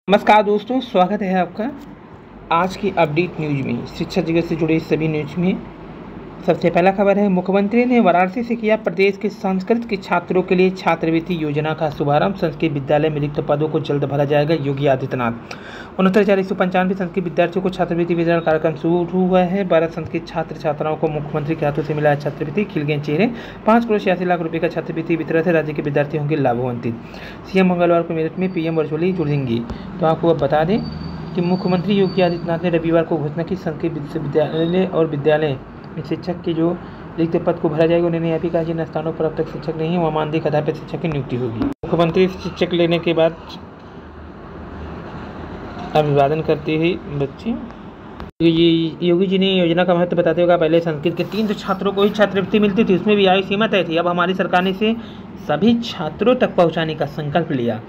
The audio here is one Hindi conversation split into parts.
नमस्कार दोस्तों, स्वागत है आपका आज की अपडेट न्यूज में। शिक्षा जगत से जुड़े सभी न्यूज में सबसे पहला खबर है, मुख्यमंत्री ने वाराणसी से किया प्रदेश के संस्कृत के छात्रों के लिए छात्रवृत्ति योजना का शुभारंभ। संस्कृत विद्यालय में रिक्त पदों को जल्द भरा जाएगा, योगी आदित्यनाथ। 69,195 संस्कृत विद्यार्थियों को छात्रवृत्ति वितरण कार्यक्रम शुरू हुआ है। 12 संस्कृत छात्र छात्राओं को मुख्यमंत्री के हाथों से मिला है छात्रवृत्ति, खिल गए चेहरे। 5,86,00,000 रुपये का छात्रवृत्ति वितरण से राज्य के विद्यार्थी होंगे लाभान्वित। सीएम मंगलवार को मेरठ में पीएम वर्चुअली जुड़ेंगे। तो आपको अब बता दें कि मुख्यमंत्री योगी आदित्यनाथ ने रविवार को घोषणा की संस्कृत विश्वविद्यालय और विद्यालय में शिक्षक के जो रिक्त पद को भरा जाएगा। उन्होंने यह भी कहा जिन स्थानों पर अब तक शिक्षक नहीं है वहाँ मानदेय के आधार पर शिक्षक की नियुक्ति होगी। मुख्यमंत्री शिक्षक लेने के बाद अभिवादन करते हुए बच्चे योगी जी ने योजना का महत्व बताते हुए पहले संस्कृत के 300 छात्रों को ही छात्रवृत्ति मिलती थी, उसमें भी आयु सीमा तय थी। अब हमारी सरकार ने इसे सभी छात्रों तक पहुँचाने का संकल्प लिया।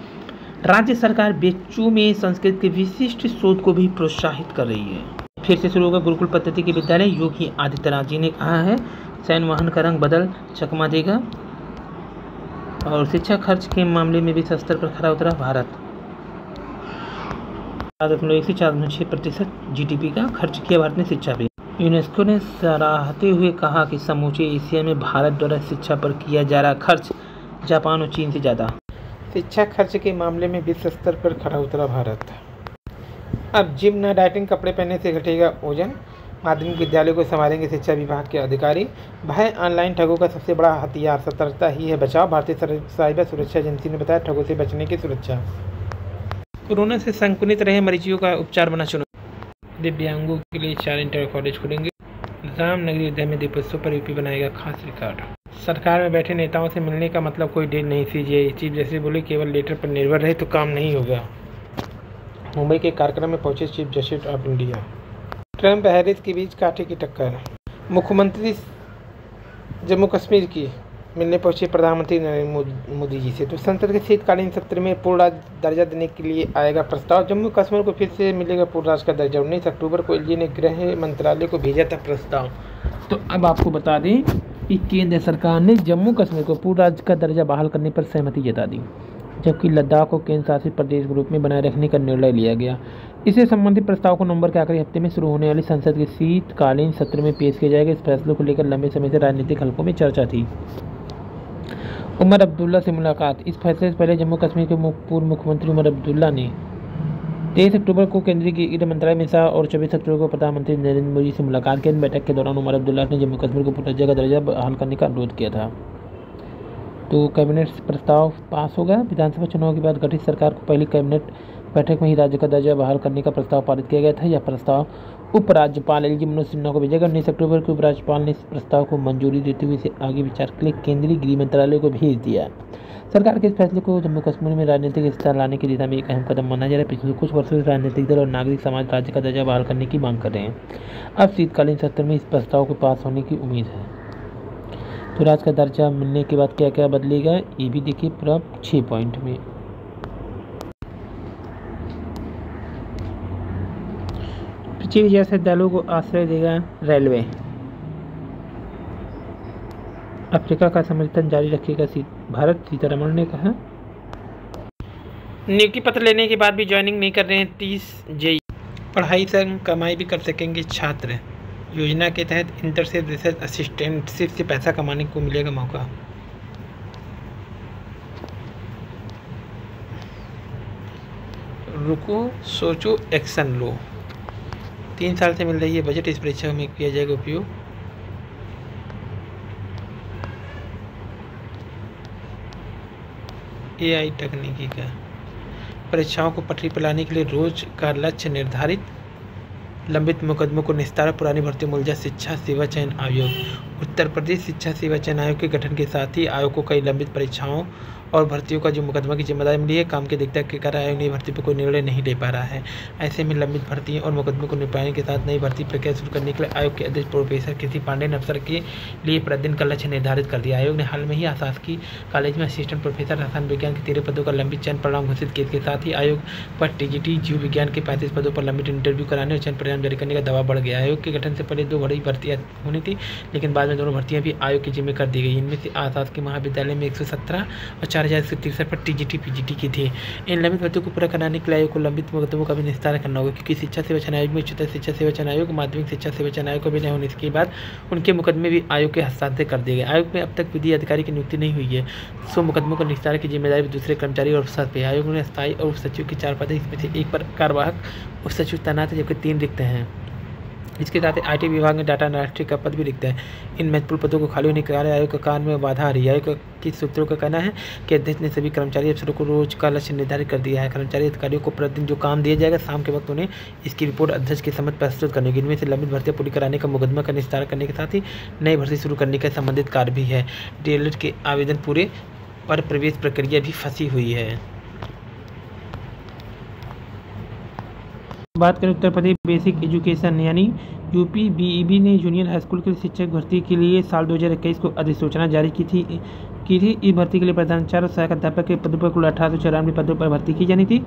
राज्य सरकार बच्चों में संस्कृत के विशिष्ट शोध को भी प्रोत्साहित कर रही है। फिर से शुरू होगा गुरुकुल पद्धति के विद्यालय। योगी आदित्यनाथ जी ने कहा है सैन्य वाहन का रंग बदल चकमा देगा। और शिक्षा खर्च के मामले में भी स्तर पर खरा उतरा भारत। 4.1 से 4.6% GDP का खर्च किया भारत ने शिक्षा पे। यूनेस्को ने सराहते हुए कहा कि समूचे एशिया में भारत द्वारा शिक्षा पर किया जा रहा खर्च जापान और चीन से ज़्यादा। शिक्षा खर्च के मामले में विश्व स्तर पर खरा उतरा भारत। अब जिम न डाइटिंग कपड़े पहनने से घटेगा वजन। माध्यमिक विद्यालय को संभालेंगे शिक्षा विभाग के अधिकारी। भय ऑनलाइन ठगों का सबसे बड़ा हथियार, सतर्कता ही है बचाव। भारतीय साइबर सुरक्षा एजेंसी ने बताया ठगों से बचने की सुरक्षा। कोरोना से संक्रमित रहे मरीजों का उपचार बना चुनौती। दिव्यांगों के लिए 4 इंटर कॉलेज खुलेंगे। रामनगरी अयोध्या में दीपोत्सव पर यूपी बनाएगा खास रिकॉर्ड। सरकार में बैठे नेताओं से मिलने का मतलब कोई डेट नहीं। सीजीआई चीफ जस्टिस बोले केवल लेटर पर निर्भर रहे तो काम नहीं होगा। मुंबई के कार्यक्रम में पहुंचे chief justice of India. Trump Harris के बीच कांटे की टक्कर। मुख्यमंत्री जम्मू कश्मीर की मिलने पहुंचे प्रधानमंत्री नरेंद्र मोदी जी से। तो संसद के शीतकालीन सत्र में पूर्ण राज्य दर्जा देने के लिए आएगा प्रस्ताव। जम्मू कश्मीर को फिर से मिलेगा पूर्ण राज्य का दर्जा। 19 अक्टूबर को एलजी ने गृह मंत्रालय को भेजा था प्रस्ताव। तो अब आपको बता दें कि केंद्र सरकार ने जम्मू कश्मीर को पूर्ण राज्य का दर्जा बहाल करने पर सहमति जता दी, जबकि लद्दाख को केंद्र शासित प्रदेश के रूप में बनाए रखने का निर्णय लिया गया। इससे संबंधित प्रस्ताव को नवंबर के आखिरी हफ्ते में शुरू होने वाली संसद के शीतकालीन सत्र में पेश किया जाएगा। इस फैसले को लेकर लंबे समय से राजनीतिक हलकों में चर्चा थी। उमर अब्दुल्ला से मुलाकात। इस फैसले से पहले जम्मू कश्मीर के पूर्व मुख्यमंत्री उमर अब्दुल्ला ने 23 अक्टूबर को केंद्रीय गृह मंत्रालय में शाह और 24 अक्टूबर को प्रधानमंत्री नरेंद्र मोदी से मुलाकात की। बैठक के दौरान उमर अब्दुल्ला ने जम्मू कश्मीर को पूर्ण राज्य का दर्जा बहाल करने का अनुरोध किया था। तो कैबिनेट प्रस्ताव पास होगा। विधानसभा चुनाव के बाद गठित सरकार को पहली कैबिनेट बैठक में ही राज्य का दर्जा बहाल करने का प्रस्ताव पारित किया गया था। यह प्रस्ताव उपराज्यपाल एलजी मनोज सिन्हा को भेजा गया। 19 अक्टूबर को उपराज्यपाल ने इस प्रस्ताव को मंजूरी देते हुए इसे आगे विचार के लिए केंद्रीय गृह मंत्रालय को भेज दिया। सरकार के इस फैसले को जम्मू कश्मीर में राजनीतिक स्थिरता लाने की दिशा में एक अहम कदम माना जा रहा है। पिछले कुछ वर्षों से राजनीतिक दल और नागरिक समाज राज्य का दर्जा बहाल करने की मांग कर रहे हैं। अब शीतकालीन सत्र में इस प्रस्ताव के पास होने की उम्मीद है। तो राज्य का दर्जा मिलने के बाद क्या क्या बदलेगा ये भी देखिए पूरा 6 पॉइंट में। पृथ्वी जैसे दलों को आश्रय देगा रेलवे। अफ्रीका का समर्थन जारी रखेगा भारत, सीतारमण ने कहा। नियुक्ति पत्र लेने के बाद भी ज्वाइनिंग नहीं कर रहे हैं 30 जेई। पढ़ाई संग कमाई भी कर सकेंगे छात्र। योजना के तहत इंटर्नशिप रिसर्च असिस्टेंटशिप से पैसा कमाने को मिलेगा मौका। रुको सोचो एक्शन लो। 3 साल से मिल रही है बजट, इस परीक्षा में किया जाएगा उपयोग। AI तकनीकी का परीक्षाओं को पटरी पर लाने के लिए रोज का लक्ष्य निर्धारित। लंबित मुकदमों को निस्तारा। पुरानी भर्ती मुलझा शिक्षा सेवा चयन आयोग। उत्तर प्रदेश शिक्षा सेवा चयन आयोग के गठन के साथ ही आयोग को कई लंबित परीक्षाओं और भर्तियों का जो मुकदमा की जिम्मेदारी मिली है, काम की अधिकता के कारण आयोग नई भर्ती पर कोई निर्णय नहीं ले पा रहा है। ऐसे में लंबित भर्तियों और मुकदमों को निपटाने के साथ नई भर्ती प्रक्रिया शुरू करने के लिए आयोग के अध्यक्ष प्रोफेसर कृषि पांडे ने अफसर के लिए प्रतिदिन का लक्ष्य निर्धारित कर दिया। आयोग ने हाल में ही शासकीय कॉलेज में असिस्टेंट प्रोफेसर रसायन विज्ञान के 13 पदों का लंबित चयन परिणाम घोषित किए। इसके साथ ही आयोग पर टीजीटी जीव विज्ञान के 35 पदों पर लंबित इंटरव्यू कराने और चयन परिणाम जारी करने का दबाव बढ़ गया। आयोग के गठन से पहले 2 बड़ी भर्तियां होनी थी, लेकिन बाद में दोनों भर्तियां भी आयोग के जिम्मे कर दी गई। इनमें से शासकीय महाविद्यालय में 117 और 4,163 पर TGT PGT की थी। इन लंबित भर्तियों को पूरा कराने के लिए आयोग को लंबित मुकदमों का भी निस्तारण करना होगा, क्योंकि शिक्षा सेवाचयन आयोग में उच्चतर शिक्षा सेवाचयन आयोग, माध्यमिक शिक्षा सेवाचयन आयोग को विलय होने के बाद उनके मुकदमे भी आयोग के हस्तांतरित कर दिए गए। आयोग में अब तक विधि अधिकारी की नियुक्ति नहीं हुई है, सो मुकदमों का निस्तारण की जिम्मेदारी दूसरे कर्मचारी और अफसर पे। आयोग ने स्थायी और उप सचिव के 4 पद हैं, इसमें से 1 पर कार्यवाहक उप सचिव तैनात है, जबकि 3 रिक्त हैं। इसके साथ ही IT विभाग में डाटा एनालिस्ट का पद भी रिक्त है। इन महत्वपूर्ण पदों को खाली होने के कारण आयोग का काम में बाधा आ रही है। आयोग के सूत्रों का कहना है कि अध्यक्ष ने सभी कर्मचारी अफसरों को रोज का लक्ष्य निर्धारित कर दिया है। कर्मचारी अधिकारियों को प्रतिदिन जो काम दिया जाएगा, शाम के वक्त उन्हें इसकी रिपोर्ट अध्यक्ष के समक्ष प्रस्तुत करनी होगी। इनमें से लंबित भर्तियां पूरी कराने का, मुकदमा का निस्तारण करने के साथ ही नई भर्ती शुरू करने का संबंधित कार्य भी है। DLED के आवेदन पूरे पर प्रवेश प्रक्रिया भी फंसी हुई है। बात करें उत्तर प्रदेश बेसिक एजुकेशन यानी UPBEB ने जूनियर हाई स्कूल के शिक्षक भर्ती के लिए साल 2021 को अधिसूचना जारी की थी। इस भर्ती के लिए प्रधानाचार्य और सहायक अध्यापक के पदों पर कुल 1894 पदों पर भर्ती की जानी थी।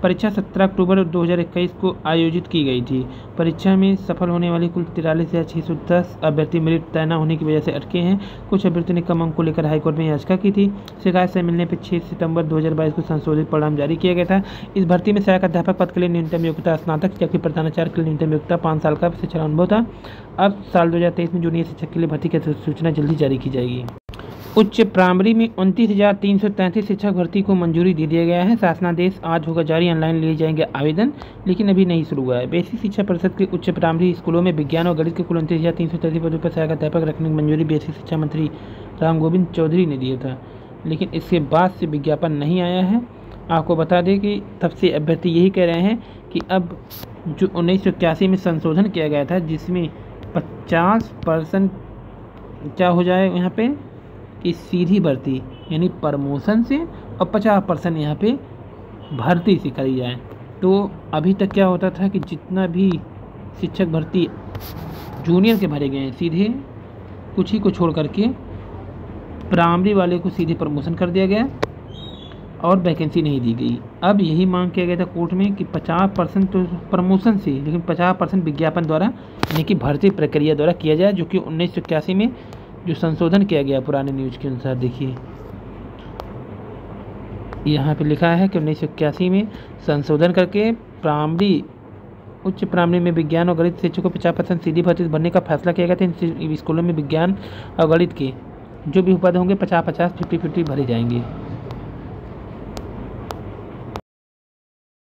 परीक्षा 17 अक्टूबर 2021 को आयोजित की गई थी। परीक्षा में सफल होने वाले कुल 43,610 अभ्यर्थी मेरिट तय न होने की वजह से अटके हैं। कुछ अभ्यर्थियों ने कम अंक को लेकर हाईकोर्ट में याचिका की थी। शिकायत से मिलने पर 6 सितंबर 2022 को संशोधित परिणाम जारी किया गया था। इस भर्ती में सहायक अध्यापक पद के लिए न्यूनतम योग्यता स्नातक, जबकि प्रधानाचार्य के लिए न्यूनतम योग्यता 5 साल का शिक्षा अनुभव था। अब साल 2023 में जूनियर शिक्षक के लिए भर्ती की सूचना जल्दी जारी की जाएगी। उच्च प्राइमरी में 29,333 शिक्षक भर्ती को मंजूरी दे दिया गया है। शासनादेश आज होगा जारी, ऑनलाइन लिए जाएंगे आवेदन, लेकिन अभी नहीं शुरू हुआ है। बेसिक शिक्षा परिषद के उच्च प्राइमरी स्कूलों में विज्ञान और गणित के कुल 29,333 पदों पर सहायक अध्यापक रखने की मंजूरी बेसिक शिक्षा मंत्री राम गोविंद चौधरी ने दिया था, लेकिन इसके बाद से विज्ञापन नहीं आया है। आपको बता दें कि तब से अभ्यर्थी यही कह रहे हैं कि अब जो 1981 में संशोधन किया गया था, जिसमें 50% क्या हो जाए यहाँ पे कि सीधी भर्ती यानी प्रमोशन से, और 50% यहाँ पे भर्ती से करी जाए। तो अभी तक क्या होता था कि जितना भी शिक्षक भर्ती जूनियर के भरे गए हैं, सीधे कुछ ही को छोड़ करके प्राइमरी वाले को सीधे प्रमोशन कर दिया गया और वैकेंसी नहीं दी गई। अब यही मांग किया गया था कोर्ट में कि 50% तो प्रमोशन से, लेकिन 50% विज्ञापन द्वारा यानी कि भर्ती प्रक्रिया द्वारा किया जाए, जो कि 1981 में जो संशोधन किया गया पुराने न्यूज के अनुसार। देखिए यहाँ पे लिखा है कि 1981 में संशोधन करके प्राइमरी, उच्च प्राइमरी में विज्ञान और गणित शिक्षकों को 50% सीधी भर्ती भरने का फैसला किया गया था। इन स्कूलों में विज्ञान और गणित के जो भी पद होंगे 50-50, 50-50 भरे जाएंगे।